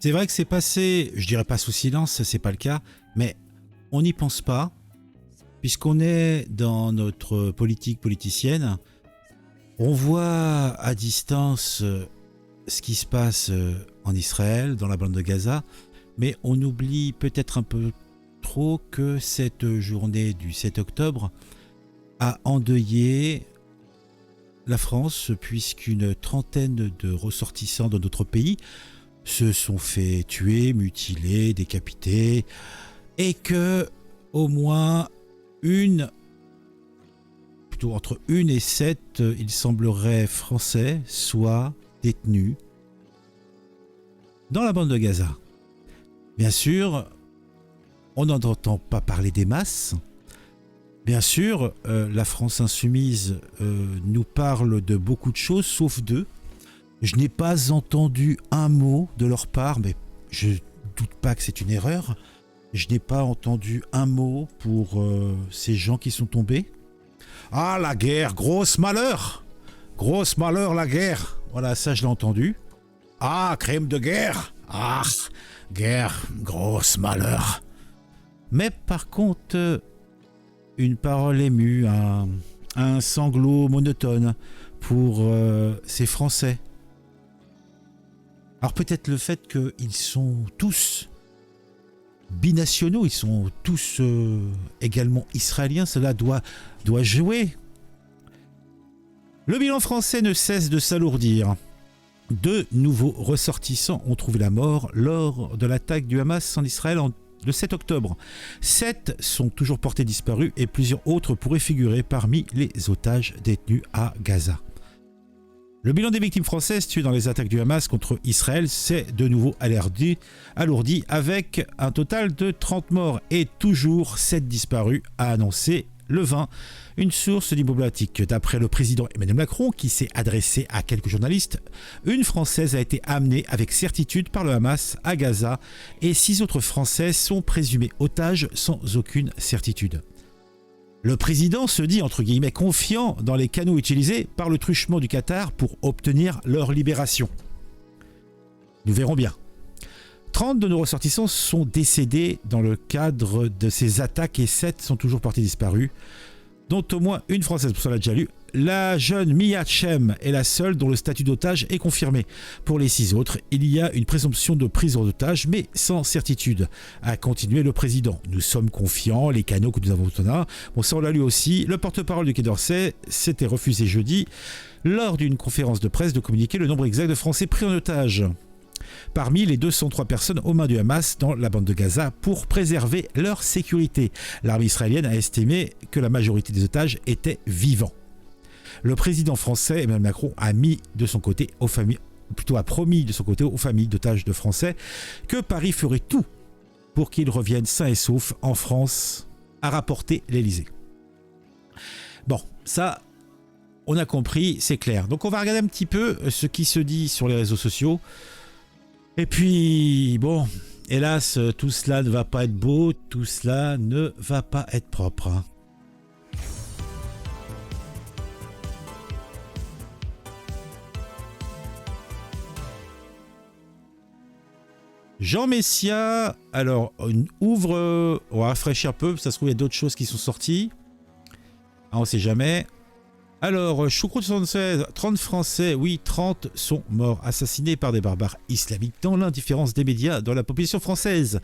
C'est vrai que c'est passé, je dirais pas sous silence, c'est pas le cas, mais on n'y pense pas, puisqu'on est dans notre politique politicienne. On voit à distance ce qui se passe en Israël, dans la bande de Gaza, mais on oublie peut-être un peu trop que cette journée du 7 octobre a endeuillé la France, puisqu'une trentaine de ressortissants de notre pays se sont fait tuer, mutiler, décapiter, et que au moins entre 1 et 7, il semblerait français, soient détenus dans la bande de Gaza. Bien sûr, on n'entend pas parler des masses. Bien sûr, la France insoumise nous parle de beaucoup de choses, sauf deux. Je n'ai pas entendu un mot de leur part, mais je ne doute pas que c'est une erreur. Je n'ai pas entendu un mot pour ces gens qui sont tombés. Ah, la guerre, grosse malheur! Grosse malheur, la guerre! Voilà, ça je l'ai entendu. Ah, crime de guerre! Ah, guerre, grosse malheur! Mais par contre, une parole émue, un sanglot monotone pour ces Français. Alors peut-être le fait qu'ils sont tous binationaux, ils sont tous également israéliens, cela doit jouer. Le bilan français ne cesse de s'alourdir. 2 nouveaux ressortissants ont trouvé la mort lors de l'attaque du Hamas en Israël le 7 octobre. 7 sont toujours portés disparus et plusieurs autres pourraient figurer parmi les otages détenus à Gaza. Le bilan des victimes françaises tuées dans les attaques du Hamas contre Israël s'est de nouveau alourdi avec un total de 30 morts et toujours 7 disparus, a annoncé le 20 une source diplomatique. D'après le président Emmanuel Macron, qui s'est adressé à quelques journalistes, une Française a été amenée avec certitude par le Hamas à Gaza et 6 autres Françaises sont présumées otages sans aucune certitude. Le président se dit entre guillemets confiant dans les canaux utilisés par le truchement du Qatar pour obtenir leur libération. Nous verrons bien. 30 de nos ressortissants sont décédés dans le cadre de ces attaques et 7 sont toujours portés disparus, dont au moins une Française, pour ça on l'a déjà lu. La jeune Mia Chem est la seule dont le statut d'otage est confirmé. Pour les 6 autres, il y a une présomption de prise en otage, mais sans certitude, a continué le président. Nous sommes confiants, les canaux que nous avons obtenus. Bon, ça on l'a lu aussi. Le porte-parole du Quai d'Orsay s'était refusé jeudi, lors d'une conférence de presse, de communiquer le nombre exact de Français pris en otage parmi les 203 personnes aux mains du Hamas dans la bande de Gaza pour préserver leur sécurité. L'armée israélienne a estimé que la majorité des otages étaient vivants. Le président français Emmanuel Macron a promis de son côté aux familles d'otages de Français que Paris ferait tout pour qu'ils reviennent sains et saufs en France, a rapporté l'Élysée. Bon, ça, on a compris, c'est clair. Donc on va regarder un petit peu ce qui se dit sur les réseaux sociaux. Et puis, bon, hélas, tout cela ne va pas être beau, tout cela ne va pas être propre. Jean Messia, alors, on va rafraîchir un peu, ça se trouve il y a d'autres choses qui sont sorties. Ah, on ne sait jamais. Alors, Choucroute 76, 30 Français, oui, 30 sont morts, assassinés par des barbares islamiques dans l'indifférence des médias dans la population française.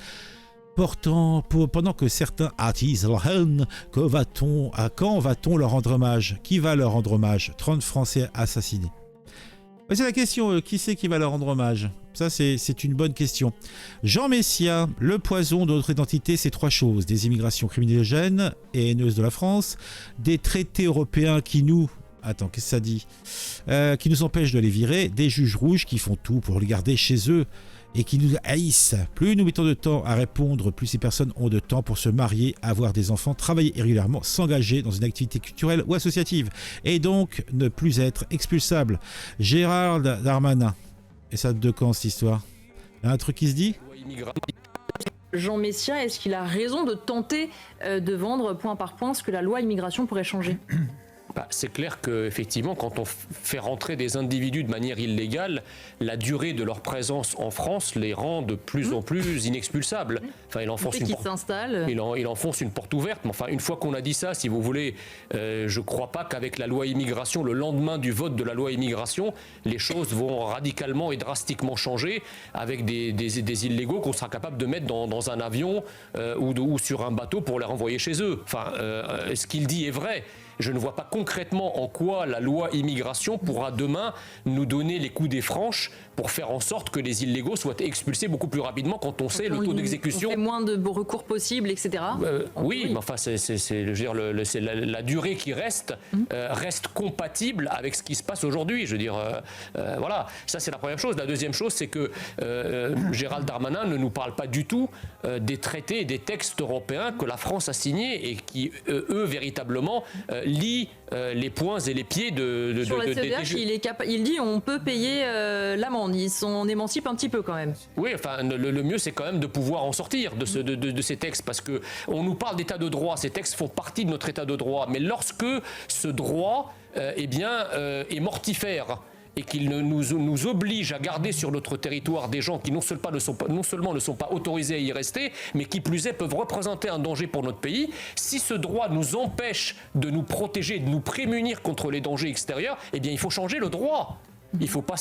Pendant que certains attisent la haine, quand va-t-on leur rendre hommage? Qui va leur rendre hommage? 30 Français assassinés. C'est la question, qui c'est qui va leur rendre hommage? Ça, c'est une bonne question. Jean Messia, le poison de notre identité, c'est 3 choses. Des immigrations criminogènes et haineuses de la France, des traités européens qui nous... Attends, qu'est-ce que ça dit? Qui nous empêchent de les virer, des juges rouges qui font tout pour les garder chez eux et qui nous haïssent. Plus nous mettons de temps à répondre, plus ces personnes ont de temps pour se marier, avoir des enfants, travailler régulièrement, s'engager dans une activité culturelle ou associative, et donc ne plus être expulsables. Gérald Darmanin. Et ça de quand cette histoire? Il y a un truc qui se dit? Jean Messia, est-ce qu'il a raison de tenter de vendre point par point ce que la loi immigration pourrait changer? C'est clair qu'effectivement, quand on fait rentrer des individus de manière illégale, la durée de leur présence en France les rend de plus en plus inexpulsables. Enfin, il enfonce une porte ouverte. Mais enfin, une fois qu'on a dit ça, si vous voulez, je ne crois pas qu'avec la loi immigration, le lendemain du vote de la loi immigration, les choses vont radicalement et drastiquement changer avec des illégaux qu'on sera capable de mettre dans un avion ou sur un bateau pour les renvoyer chez eux. Enfin, ce qu'il dit est vrai. Je ne vois pas concrètement en quoi la loi immigration pourra demain nous donner les coups des franches pour faire en sorte que les illégaux soient expulsés beaucoup plus rapidement quand on sait le taux d'exécution. On fait moins de recours possibles, etc. Oui, mais enfin, la durée qui reste compatible avec ce qui se passe aujourd'hui. Je veux dire, voilà, ça c'est la première chose. La deuxième chose, c'est que Gérald Darmanin ne nous parle pas du tout des traités et des textes européens que la France a signés et qui, eux, véritablement, lient les poings et les pieds de sur la CEDH, il dit on peut payer l'amende. On émancipe un petit peu quand même. Oui, enfin, le mieux c'est quand même de pouvoir en sortir de ces textes, parce que on nous parle d'état de droit. Ces textes font partie de notre état de droit, mais lorsque ce droit est mortifère et qu'il nous oblige à garder sur notre territoire des gens qui non seulement ne sont pas autorisés à y rester, mais qui plus est peuvent représenter un danger pour notre pays. Si ce droit nous empêche de nous protéger, de nous prémunir contre les dangers extérieurs, eh bien il faut changer le droit. Il ne faut pas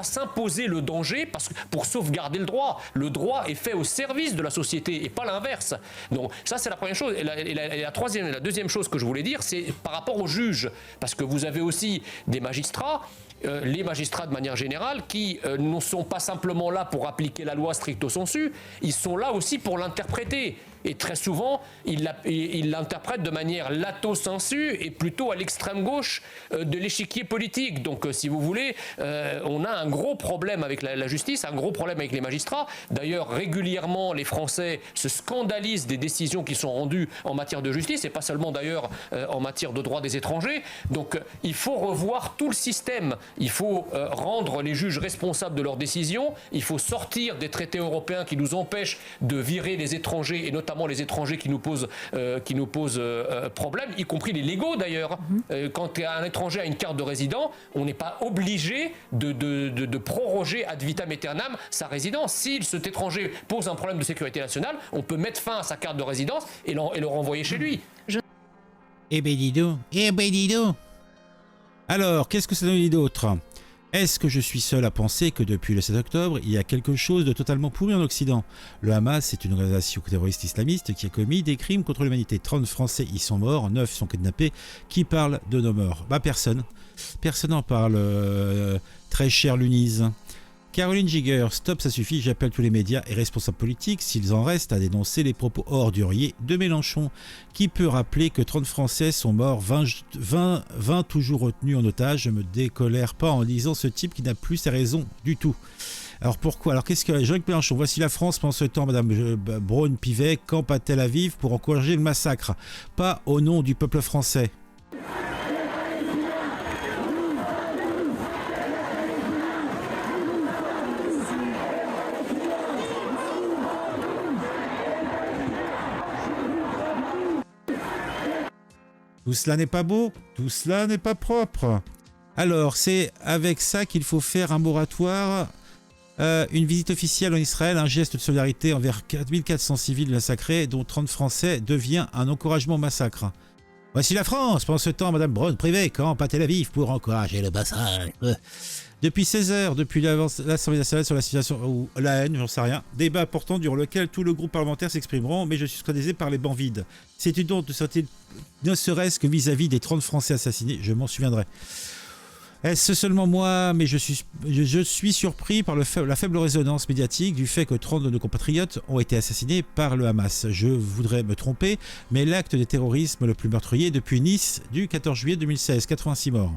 s'imposer le danger pour sauvegarder le droit. Le droit est fait au service de la société et pas l'inverse. Donc ça, c'est la première chose. Et la deuxième chose que je voulais dire, c'est par rapport aux juges. Parce que vous avez aussi des magistrats, les magistrats de manière générale, qui ne sont pas simplement là pour appliquer la loi stricto sensu, ils sont là aussi pour l'interpréter. Et très souvent, ils l'interprètent de manière lato sensu et plutôt à l'extrême gauche de l'échiquier politique. Donc, si vous voulez, on a un gros problème avec la justice, un gros problème avec les magistrats. D'ailleurs, régulièrement, les Français se scandalisent des décisions qui sont rendues en matière de justice, et pas seulement d'ailleurs en matière de droit des étrangers. Donc, il faut revoir tout le système. Il faut rendre les juges responsables de leurs décisions. Il faut sortir des traités européens qui nous empêchent de virer les étrangers, et notamment les étrangers qui nous posent problème, y compris les légaux d'ailleurs. Quand un étranger a une carte de résident, on n'est pas obligé de proroger ad vitam aeternam sa résidence. Si cet étranger pose un problème de sécurité nationale, on peut mettre fin à sa carte de résidence et le renvoyer chez lui. Eh ben dis donc. Alors, qu'est-ce que ça donne d'autre ? Est-ce que je suis seul à penser que depuis le 7 octobre, il y a quelque chose de totalement pourri en Occident ? Le Hamas est une organisation terroriste islamiste qui a commis des crimes contre l'humanité. 30 Français y sont morts, 9 sont kidnappés. Qui parle de nos morts ? Personne. Personne n'en parle, très cher Lunise. Caroline Giguer, stop, ça suffit, j'appelle tous les médias et responsables politiques, s'ils en restent, à dénoncer les propos orduriers de Mélenchon. Qui peut rappeler que 30 Français sont morts, 20 toujours retenus en otage ? Je me décolère pas en lisant ce type qui n'a plus ses raisons du tout. Alors pourquoi ? Alors qu'est-ce que Jean-Luc Mélenchon ? Voici la France pendant ce temps, Madame Braun-Pivet campe à Tel Aviv pour encourager le massacre. Pas au nom du peuple français. Tout cela n'est pas beau, tout cela n'est pas propre. Alors, c'est avec ça qu'il faut faire un moratoire, une visite officielle en Israël, un geste de solidarité envers 4400 civils massacrés, dont 30 Français, devient un encouragement au massacre. Voici la France. Pendant ce temps, Madame Braun-Pivet campe à Tel Aviv pour encourager le massacre. Depuis 16 heures, depuis l'Assemblée nationale sur la situation ou la haine, j'en sais rien, débat important durant lequel tout le groupe parlementaire s'exprimeront, mais je suis scandalisé par les bancs vides. C'est une honte de sortir, ne serait-ce que vis-à-vis des 30 Français assassinés, je m'en souviendrai. Est-ce seulement moi, mais je suis surpris par la faible résonance médiatique du fait que 30 de nos compatriotes ont été assassinés par le Hamas. Je voudrais me tromper, mais l'acte de terrorisme le plus meurtrier depuis Nice du 14 juillet 2016, 86 morts.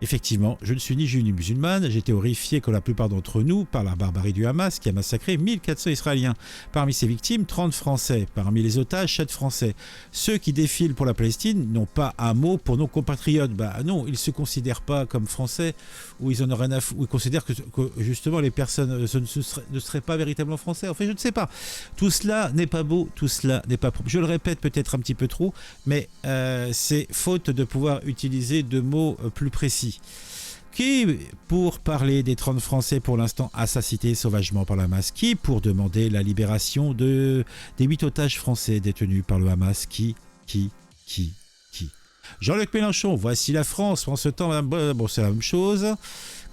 Effectivement, je ne suis ni juif ni musulmane, j'étais horrifié comme la plupart d'entre nous par la barbarie du Hamas qui a massacré 1400 Israéliens. Parmi ces victimes, 30 Français. Parmi les otages, 7 Français. Ceux qui défilent pour la Palestine n'ont pas un mot pour nos compatriotes. Bah non, ils ne se considèrent pas comme Français, ou ils en ont rien à foutre, ou ils considèrent que justement les personnes ne seraient pas véritablement Français. En fait, je ne sais pas. Tout cela n'est pas beau, tout cela n'est pas propre. Je le répète peut-être un petit peu trop, mais c'est faute de pouvoir utiliser de mots plus précis. Qui pour parler des 30 Français pour l'instant assassinés sauvagement par le Hamas? Qui pour demander la libération des 8 otages français détenus par le Hamas? Qui Jean-Luc Mélenchon, voici la France. En ce temps, bon, c'est la même chose.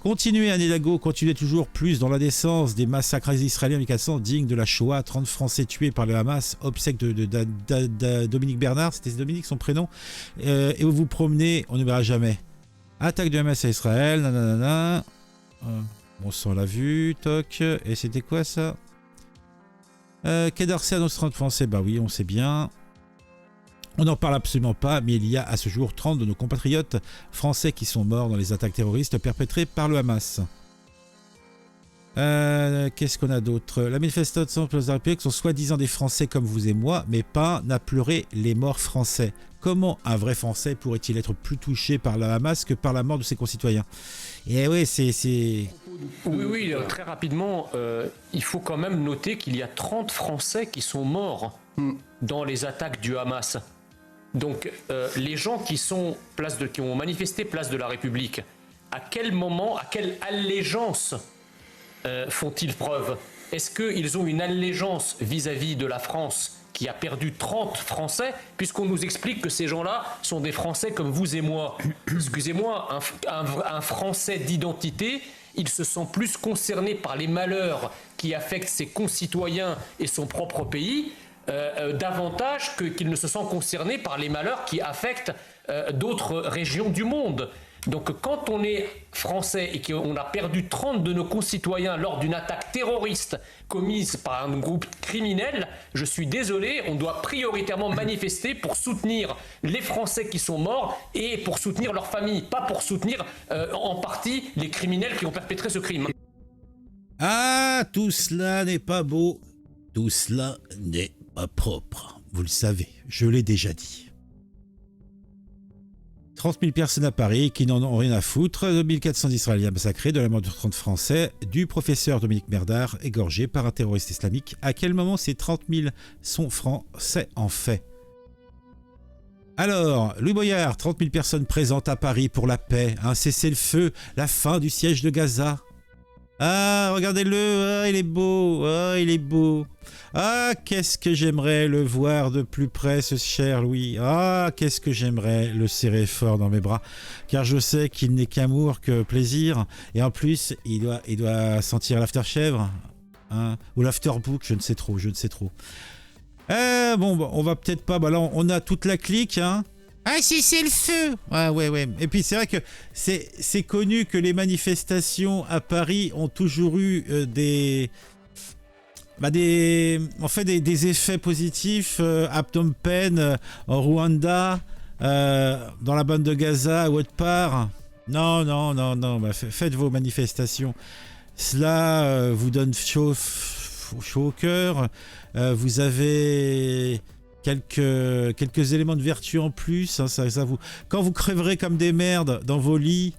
Continuez, Anne Hidalgo, continuez toujours plus dans l'indécence des massacres israéliens en 1400 dignes de la Shoah. 30 Français tués par le Hamas, obsèque de Dominique Bernard, c'était Dominique son prénom, et vous vous promenez, on ne verra jamais. Attaque du Hamas à Israël, nanana. On s'en l'a vu, toc. Et c'était quoi ça? Quai d'Orsay à nos 30 Français, bah oui, on sait bien. On n'en parle absolument pas, mais il y a à ce jour 30 de nos compatriotes français qui sont morts dans les attaques terroristes perpétrées par le Hamas. Qu'est-ce qu'on a d'autre? La manifestation de la République sont soi-disant des Français comme vous et moi, mais pas n'a pleuré les morts français. Comment un vrai Français pourrait-il être plus touché par le Hamas que par la mort de ses concitoyens? Et oui, c'est... Oui, très rapidement, il faut quand même noter qu'il y a 30 Français qui sont morts dans les attaques du Hamas. Donc, les gens qui ont manifesté place de la République, à quel moment, à quelle allégeance font-ils preuve? Est-ce qu'ils ont une allégeance vis-à-vis de la France qui a perdu 30 Français, puisqu'on nous explique que ces gens-là sont des Français comme vous et moi? Excusez-moi, un Français d'identité, il se sent plus concerné par les malheurs qui affectent ses concitoyens et son propre pays, davantage qu'il ne se sent concerné par les malheurs qui affectent d'autres régions du monde. Donc quand on est français et qu'on a perdu 30 de nos concitoyens lors d'une attaque terroriste commise par un groupe criminel, je suis désolé, on doit prioritairement manifester pour soutenir les Français qui sont morts et pour soutenir leurs familles, pas pour soutenir en partie les criminels qui ont perpétré ce crime. Ah, tout cela n'est pas beau, tout cela n'est pas propre. Vous le savez, je l'ai déjà dit. 30 000 personnes à Paris qui n'en ont rien à foutre, 1400 Israéliens massacrés, de la mort de 30 Français, du professeur Dominique Bernard égorgé par un terroriste islamique. À quel moment ces 30 000 sont français en fait? Alors, Louis Boyard, 30 000 personnes présentes à Paris pour la paix, un cessez-le-feu, la fin du siège de Gaza. Ah, regardez-le, ah, il est beau, ah, il est beau. Ah, qu'est-ce que j'aimerais le voir de plus près, ce cher Louis. Ah, qu'est-ce que j'aimerais le serrer fort dans mes bras. Car je sais qu'il n'est qu'amour, que plaisir. Et en plus, il doit sentir l'afterchèvre, hein, ou l'afterbook, je ne sais trop. Bon, on va peut-être pas... Bah là, on a toute la clique, hein. Ah, c'est le feu! Ouais. Et puis c'est vrai que c'est connu que les manifestations à Paris ont toujours eu des effets positifs à Phnom Penh, en Rwanda, dans la bande de Gaza, à autre part. Non, faites vos manifestations. Cela vous donne chaud au cœur. Vous avez... quelques éléments de vertu en plus, hein, ça vous... Quand vous crèverez comme des merdes dans vos lits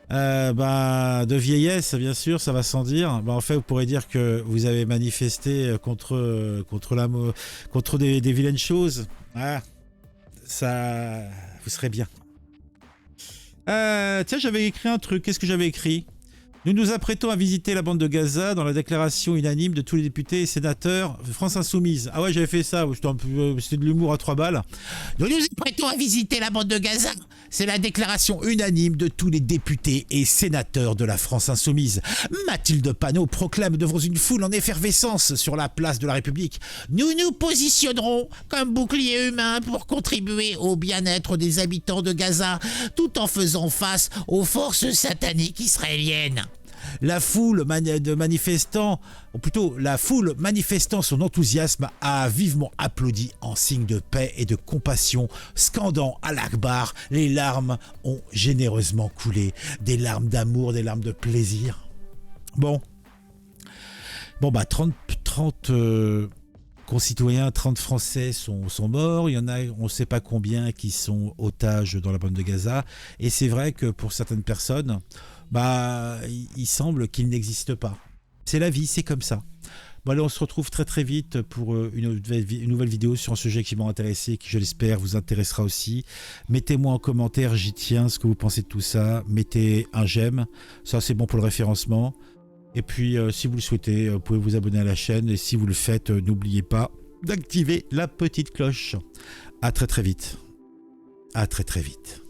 de vieillesse, bien sûr, ça va sans dire, en fait vous pourrez dire que vous avez manifesté contre des vilaines choses. Ah, ça vous serez bien. Tiens, j'avais écrit un truc. Qu'est-ce que j'avais écrit? Nous nous apprêtons à visiter la bande de Gaza dans la déclaration unanime de tous les députés et sénateurs France Insoumise. Ah ouais, j'avais fait ça, c'était de l'humour à 3 balles. Nous nous apprêtons à visiter la bande de Gaza. C'est la déclaration unanime de tous les députés et sénateurs de la France Insoumise. Mathilde Panot proclame devant une foule en effervescence sur la place de la République. Nous nous positionnerons comme bouclier humain pour contribuer au bien-être des habitants de Gaza, tout en faisant face aux forces sataniques israéliennes. La foule de manifestants, ou plutôt la foule manifestant son enthousiasme a vivement applaudi en signe de paix et de compassion, scandant Allah Akbar. Les larmes ont généreusement coulé, des larmes d'amour, des larmes de plaisir. Bon, 30 concitoyens, 30 Français sont morts. Il y en a, on ne sait pas combien, qui sont otages dans la bande de Gaza. Et c'est vrai que pour certaines personnes, il semble qu'ils n'existent pas. C'est la vie, c'est comme ça. Bon, allez, on se retrouve très très vite pour une nouvelle vidéo sur un sujet qui m'a intéressé, qui je l'espère vous intéressera aussi. Mettez-moi en commentaire, j'y tiens, ce que vous pensez de tout ça. Mettez un j'aime, ça c'est bon pour le référencement. Et puis, si vous le souhaitez, vous pouvez vous abonner à la chaîne. Et si vous le faites, n'oubliez pas d'activer la petite cloche. À très très vite. À très très vite.